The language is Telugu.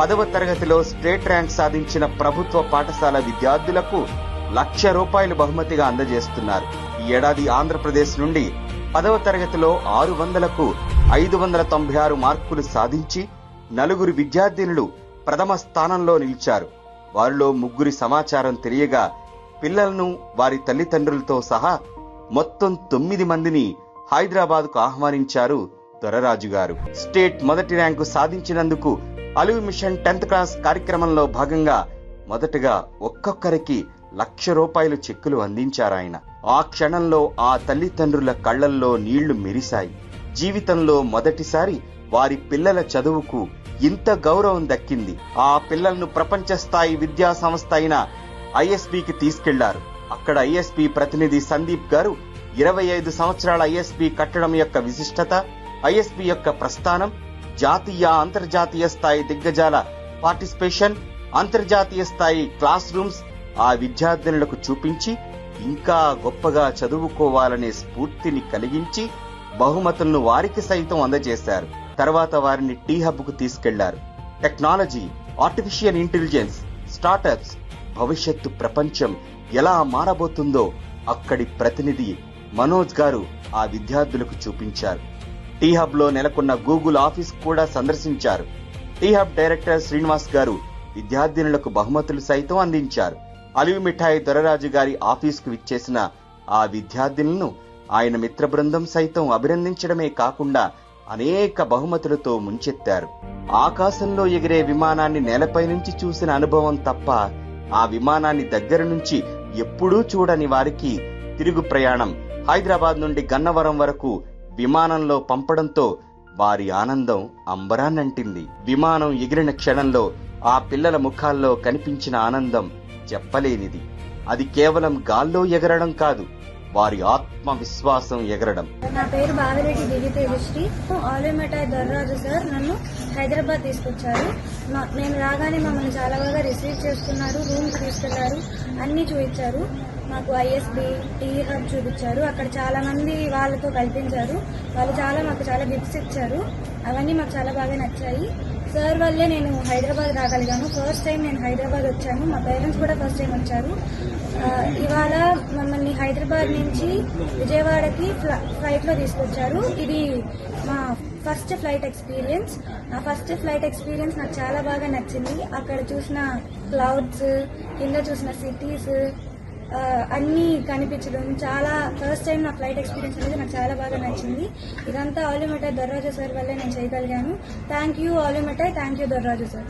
10వ తరగతిలో స్టేట్ ర్యాంక్ సాధించిన ప్రభుత్వ పాఠశాల విద్యార్థులకు ₹1,00,000 బహుమతిగా అందజేస్తున్నారు. ఈ ఏడాది ఆంధ్రప్రదేశ్ నుండి 10వ తరగతిలో 600కు 596 మార్కులు సాధించి 4 విద్యార్థినులు ప్రథమ స్థానంలో నిలిచారు. వారిలో 3 సమాచారం తెలియగా పిల్లలను వారి తల్లిదండ్రులతో సహా మొత్తం 9 మందిని హైదరాబాద్కు ఆహ్వానించారు దొరరాజు గారు. స్టేట్ మొదటి ర్యాంకు సాధించినందుకు అలివ్ మిషన్ 10th క్లాస్ కార్యక్రమంలో భాగంగా మొదటగా ఒక్కొక్కరికి ₹1,00,000 చెక్కులు అందించారాయన. ఆ క్షణంలో ఆ తల్లిదండ్రుల కళ్లల్లో నీళ్లు మెరిశాయి. జీవితంలో మొదటిసారి వారి పిల్లల చదువుకు ఇంత గౌరవం దక్కింది. ఆ పిల్లలను ప్రపంచ స్థాయి విద్యా సంస్థ అయిన ఐఎస్బికి తీసుకెళ్లారు. అక్కడ ఐఎస్బి ప్రతినిధి సందీప్ గారు 25 సంవత్సరాల ఐఎస్బి కట్టడం యొక్క విశిష్టత, ఐఎస్బి యొక్క ప్రస్థానం, జాతీయ అంతర్జాతీయ స్థాయి దిగ్గజాల పార్టిసిపేషన్, అంతర్జాతీయ స్థాయి క్లాస్ రూమ్స్ ఆ విద్యార్థినులకు చూపించి ఇంకా గొప్పగా చదువుకోవాలనే స్ఫూర్తిని కలిగించి బహుమతులను వారికి సైతం అందజేశారు. తర్వాత వారిని టీ హబ్ కు తీసుకెళ్లారు. టెక్నాలజీ, ఆర్టిఫిషియల్ ఇంటెలిజెన్స్, స్టార్టప్స్, భవిష్యత్తు ప్రపంచం ఎలా మారబోతుందో అక్కడి ప్రతినిధి మనోజ్ గారు ఆ విద్యార్థులకు చూపించారు. టీ హబ్ లో నెలకొన్న గూగుల్ ఆఫీస్ కూడా సందర్శించారు. టీ హబ్ డైరెక్టర్ శ్రీనివాస్ గారు విద్యార్థినులకు బహుమతులు సైతం అందించారు. అలివ్ మిఠాయి దొరరాజు గారి ఆఫీసుకు విచ్చేసిన ఆ విద్యార్థినులను ఆయన మిత్ర బృందం సైతం అభినందించడమే కాకుండా అనేక బహుమతులతో ముంచెత్తారు. ఆకాశంలో ఎగిరే విమానాన్ని నేలపై నుంచి చూసిన అనుభవం తప్ప ఆ విమానాన్ని దగ్గర నుంచి ఎప్పుడూ చూడని వారికి తిరుగు ప్రయాణం హైదరాబాద్ నుండి గన్నవరం వరకు విమానంలో పంపడంతో వారి ఆనందం అంబరాన్నంటింది. విమానం ఎగిరిన క్షణంలో ఆ పిల్లల ముఖాల్లో కనిపించిన ఆనందం చెప్పలేనిది. అది కేవలం గాల్లో ఎగరడం కాదు, వారి ఆత్మవిశ్వాసం ఎగరడం. నా పేరు బావిరెడ్డి దివ్య తేజశ్రీ. అలివ్ మిఠాయి దొరరాజు సార్ నన్ను హైదరాబాద్ తీసుకొచ్చారు. నేను రాగానే మమ్మల్ని చాలా బాగా రిసీవ్ చేసుకున్నారు. రూమ్ తీసుకెళ్లారు, అన్ని చూపించారు. మాకు ఐఎస్బి, టీ హబ్ చూపించారు. అక్కడ చాలా మంది వాళ్ళతో కల్పించారు. వాళ్ళు మాకు చాలా గిఫ్ట్స్ ఇచ్చారు. అవన్నీ మాకు చాలా బాగా నచ్చాయి. సార్ వల్లే నేను హైదరాబాద్ రాగలిగాను. ఫస్ట్ టైం నేను హైదరాబాద్ వచ్చాను. మా పేరెంట్స్ కూడా ఫస్ట్ టైం వచ్చారు. ఇవాళ మమ్మల్ని హైదరాబాద్ నుంచి విజయవాడకి ఫ్లైట్ లో తీసుకొచ్చారు. ఇది మా ఫస్ట్ ఫ్లైట్ ఎక్స్పీరియన్స్. ఆ ఫస్ట్ ఫ్లైట్ ఎక్స్పీరియన్స్ నాకు చాలా బాగా నచ్చింది. అక్కడ చూసిన క్లౌడ్స్, కింద చూసిన సిటీస్ అన్ని కనిపించడం, చాలా ఫస్ట్ టైం నా ఫ్లైట్ ఎక్స్పీరియన్స్ అనేది నాకు చాలా బాగా నచ్చింది. ఇదంతా అలివ్ మిఠాయి దొరరాజు సార్ వల్లే నేను చేయగలిగాను. Thank you alive mithai, thank you Doraraju sir.